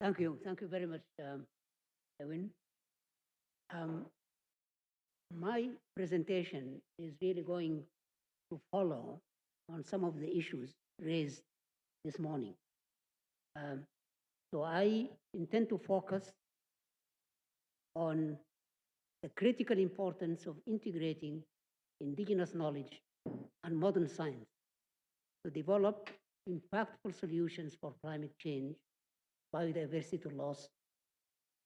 Thank you. Thank you very much, Evan. Um, my presentation is really going to follow on some of the issues raised this morning. So I intend to focus on the critical importance of integrating indigenous knowledge and modern science to develop impactful solutions for climate change, biodiversity loss,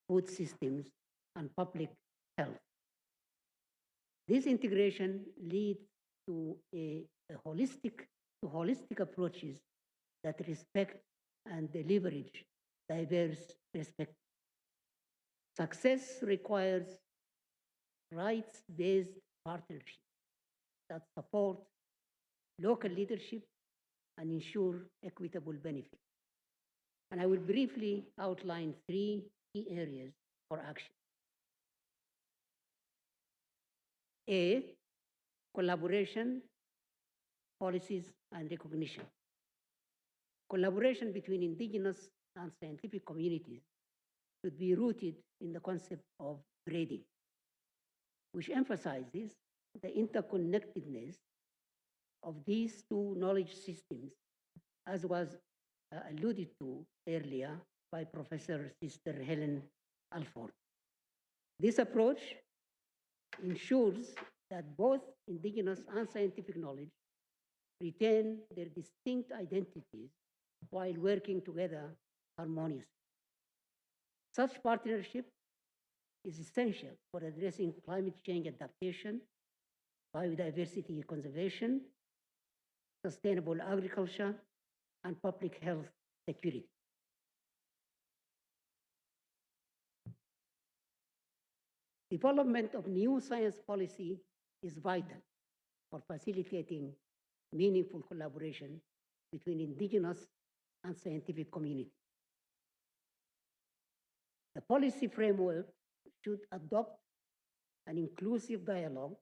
food systems, and public health. This integration leads to a holistic approaches that respect and leverage diverse perspectives. Success requires rights-based partnerships that support local leadership and ensure equitable benefit. And I will briefly outline 3 key areas for action. A, collaboration, policies, and recognition. Collaboration between indigenous and scientific communities should be rooted in the concept of braiding, which emphasizes the interconnectedness of these two knowledge systems, as was alluded to earlier by Professor Sister Helen Alford. This approach ensures that both indigenous and scientific knowledge retain their distinct identities while working together harmoniously. Such partnership is essential for addressing climate change adaptation, biodiversity conservation, sustainable agriculture, and public health security. Development of new science policy is vital for facilitating meaningful collaboration between indigenous and scientific communities. The policy framework should adopt an inclusive dialogue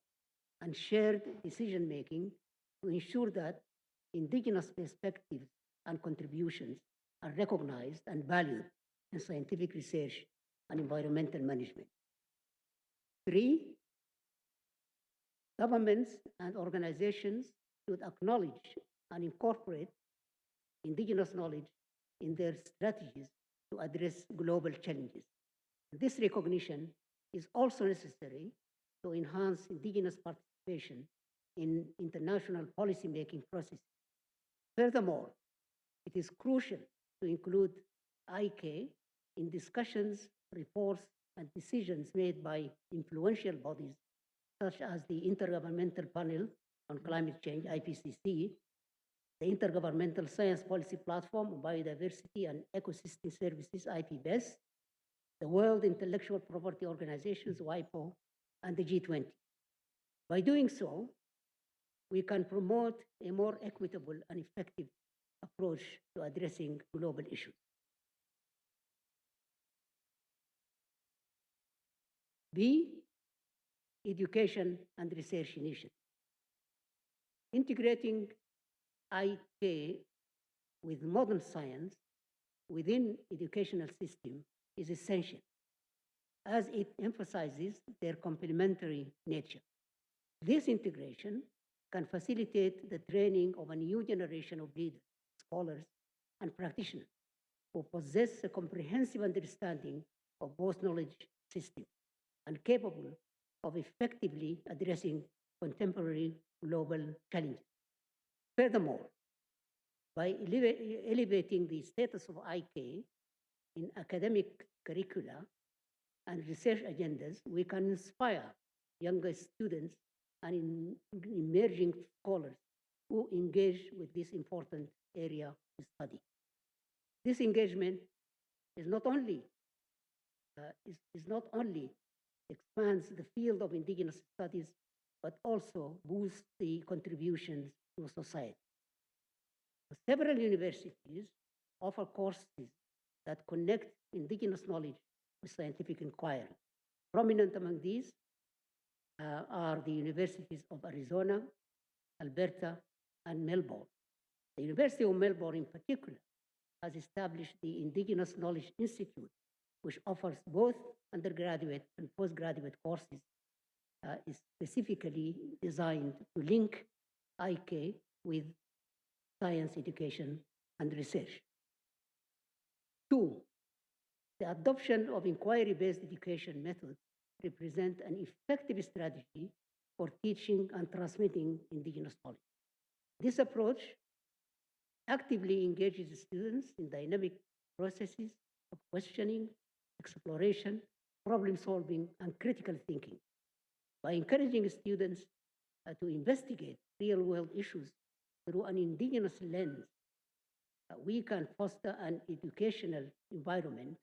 and shared decision-making to ensure that indigenous perspectives and contributions are recognized and valued in scientific research and environmental management. 3, governments and organizations should acknowledge and incorporate indigenous knowledge in their strategies to address global challenges. This recognition is also necessary to enhance indigenous participation in international policymaking processes. Furthermore, it is crucial to include IK in discussions, reports, and decisions made by influential bodies such as the Intergovernmental Panel on Climate Change, IPCC, the Intergovernmental Science Policy Platform on Biodiversity and Ecosystem Services, IPBES, the World Intellectual Property Organizations, WIPO, and the G20. By doing so, we can promote a more equitable and effective approach to addressing global issues. B, education and research initiatives. Integrating IK with modern science within educational system is essential, as it emphasizes their complementary nature. This integration can facilitate the training of a new generation of leaders, scholars, and practitioners who possess a comprehensive understanding of both knowledge systems and capable of effectively addressing contemporary global challenges. Furthermore, by elevating the status of IK in academic curricula and research agendas, we can inspire younger students and emerging scholars who engage with this important area of study. This engagement is not only expands the field of indigenous studies, but also boosts the contributions to society. Several universities offer courses that connect indigenous knowledge with scientific inquiry. Prominent among these are the universities of Arizona, Alberta, and Melbourne. The University of Melbourne in particular has established the Indigenous Knowledge Institute, which offers both undergraduate and postgraduate courses, is specifically designed to link IK with science education and research. Two, the adoption of inquiry-based education methods represent an effective strategy for teaching and transmitting Indigenous knowledge. This approach actively engages students in dynamic processes of questioning, exploration, problem solving, and critical thinking. By encouraging students to investigate real-world issues through an Indigenous lens, we can foster an educational environment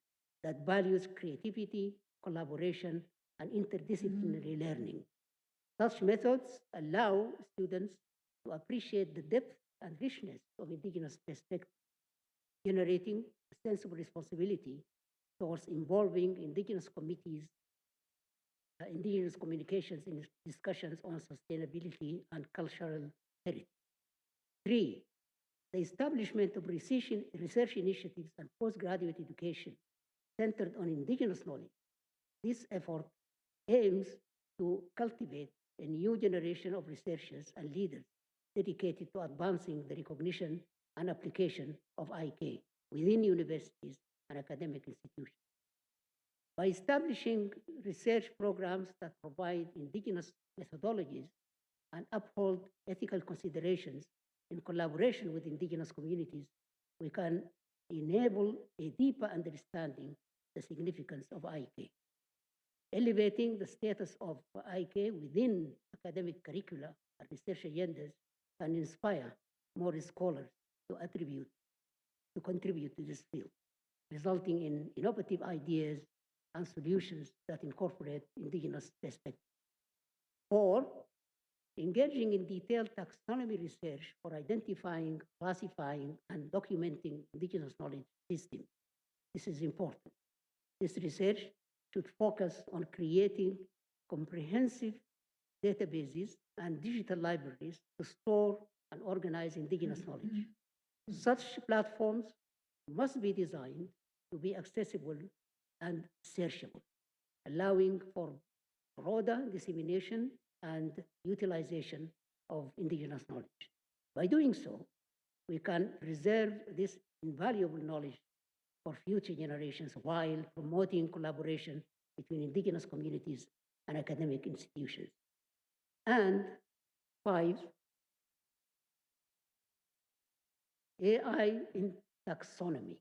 that values creativity, collaboration, and interdisciplinary learning. Such methods allow students to appreciate the depth and richness of Indigenous perspective, generating a sense of responsibility towards involving Indigenous committees, Indigenous communications in discussions on sustainability and cultural heritage. Three, the establishment of research initiatives and postgraduate education centered on Indigenous knowledge. This effort aims to cultivate a new generation of researchers and leaders dedicated to advancing the recognition and application of IK within universities and academic institutions. By establishing research programs that provide Indigenous methodologies and uphold ethical considerations in collaboration with Indigenous communities, we can enable a deeper understanding of the significance of IK. Elevating the status of IK within academic curricula and research agendas can inspire more scholars to contribute to this field, resulting in innovative ideas and solutions that incorporate Indigenous perspectives. Four, engaging in detailed taxonomy research for identifying, classifying, and documenting Indigenous knowledge systems. This is important. This research should focus on creating comprehensive databases and digital libraries to store and organize Indigenous knowledge. Such platforms must be designed to be accessible and searchable, allowing for broader dissemination and utilization of Indigenous knowledge. By doing so, we can preserve this invaluable knowledge for future generations while promoting collaboration between Indigenous communities and academic institutions. And five, AI in taxonomy.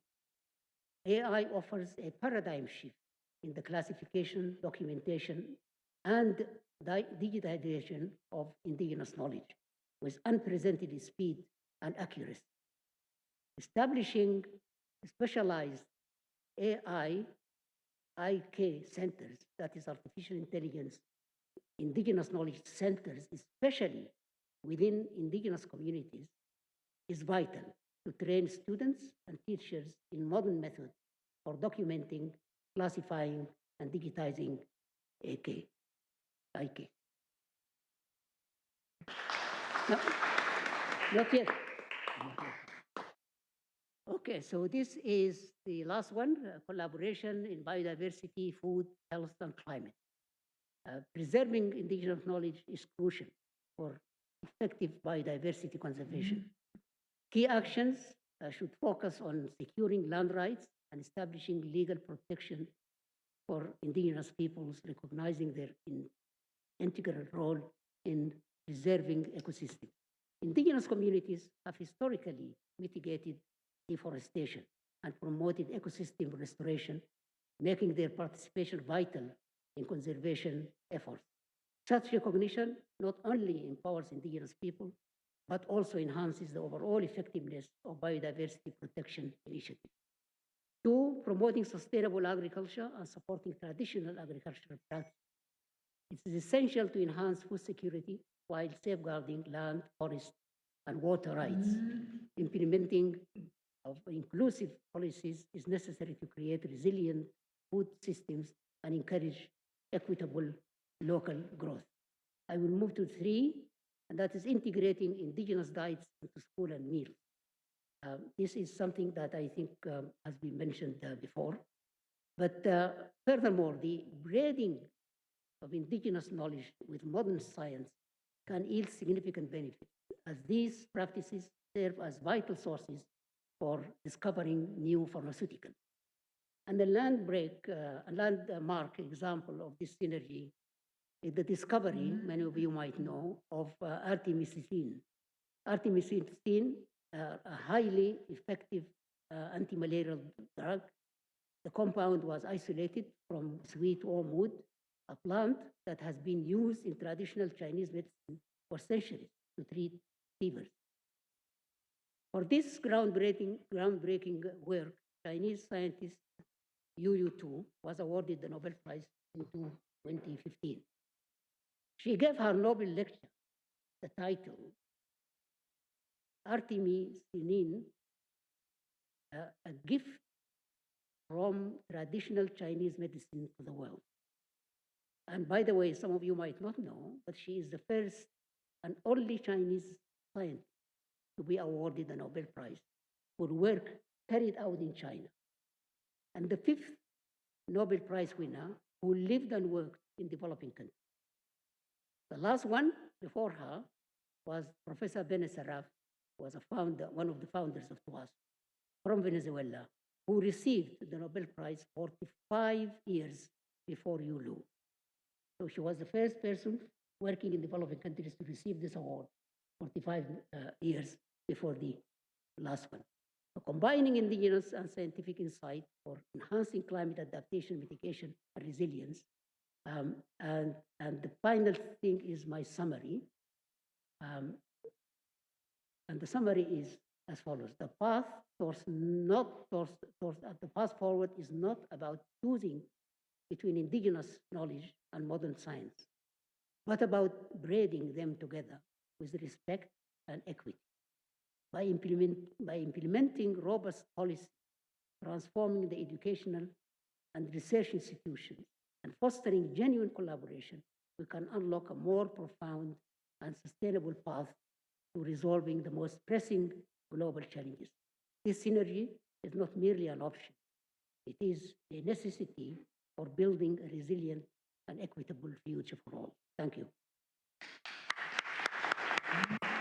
AI offers a paradigm shift in the classification, documentation, and digitization of Indigenous knowledge with unprecedented speed and accuracy. Establishing specialized AI IK centers, that is artificial intelligence, Indigenous knowledge centers, especially within Indigenous communities, is vital to train students and teachers in modern methods for documenting, classifying, and digitizing IK. No, not yet. Okay, so this is the last one, collaboration in biodiversity, food, health, and climate. Preserving Indigenous knowledge is crucial for effective biodiversity conservation. Key actions should focus on securing land rights and establishing legal protection for Indigenous peoples, recognizing their integral role in preserving ecosystems. Indigenous communities have historically mitigated deforestation and promoted ecosystem restoration, making their participation vital in conservation efforts. Such recognition not only empowers Indigenous people, but also enhances the overall effectiveness of biodiversity protection initiatives. Two, promoting sustainable agriculture and supporting traditional agricultural practices. It is essential to enhance food security while safeguarding land, forest, and water rights. Implementing of inclusive policies is necessary to create resilient food systems and encourage equitable local growth. I will move to three, and that is integrating Indigenous diets into school and meals. This is something that I think has been mentioned before. But furthermore, the braiding of indigenous knowledge with modern science can yield significant benefits, as these practices serve as vital sources for discovering new pharmaceuticals. And the landmark example of this synergy is the discovery, many of you might know, of artemisinin. Artemisinin, a highly effective anti-malarial drug. The compound was isolated from sweet wormwood, a plant that has been used in traditional Chinese medicine for centuries to treat fevers. For this groundbreaking work, Chinese scientist Yu Tu was awarded the Nobel Prize in 2015. She gave her Nobel lecture the title Artemisinin, a gift from traditional Chinese medicine to the world. And by the way, some of you might not know, but she is the first and only Chinese scientist to be awarded the Nobel Prize for work carried out in China. And the fifth Nobel Prize winner who lived and worked in developing countries. The last one before her was Professor Bene Saraf, who was one of the founders of TWAS from Venezuela, who received the Nobel Prize 45 years before Yu Lu. So she was the first person working in developing countries to receive this award 45 years before the last one. So combining indigenous and scientific insight for enhancing climate adaptation, mitigation, and resilience. And the final thing is my summary. And the summary is as follows. The path the path forward is not about choosing between indigenous knowledge and modern science, but about braiding them together with respect and equity. By implementing robust policy, transforming the educational and research institutions, and fostering genuine collaboration, we can unlock a more profound and sustainable path to resolving the most pressing global challenges. This synergy is not merely an option. It is a necessity for building a resilient and equitable future for all. Thank you.